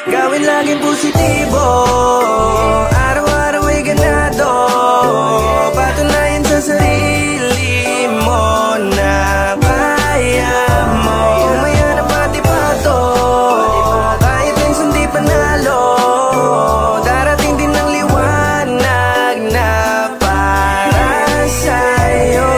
Gawin laging positibo, araw-araw ay ganado. Patunayan sa sarili mo na kaya mo. Umaya na pati pato, kahit minsan di panalo. Darating din ang liwanag na para sa'yo.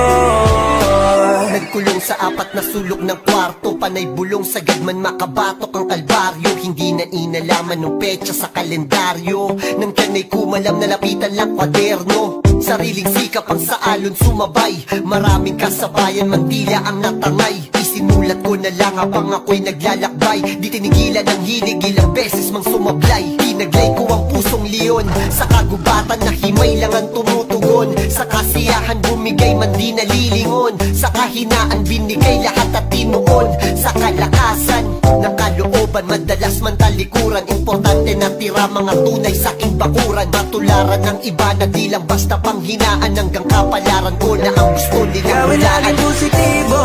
Nagkulong sa apat na sulok ng kwarto, panay bulong sagad man makabatok ang kalbaryo. Hindi na inalaman ng petsa sa kalendaryo, nang kanay kumalam na lapitan lang kwaderno. Sariling sikap ang sa alon sumabay, maraming kasabayan man tila ang natangay. Isinulat ko na lang habang ako'y naglalakbay, di tinigilan ang hilig, ilang beses mang sumablay. Pinaglay ko ang pusong leon sa kagubatan na himay lang ang tumutugon. Sa kasiyahan bumigay man di nalilingon, sa kahinaan binigay lahat at tinuon. Sa kalakasan ng kalooban madalas man talikuran, importante na tira mga tunay sa aking bakuran. Matularan ng iba na di lang basta panghinaan, hanggang kapalaran ko na ang gusto nilang Gawin laging positibo,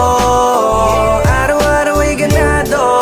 araw-araw ay ganado.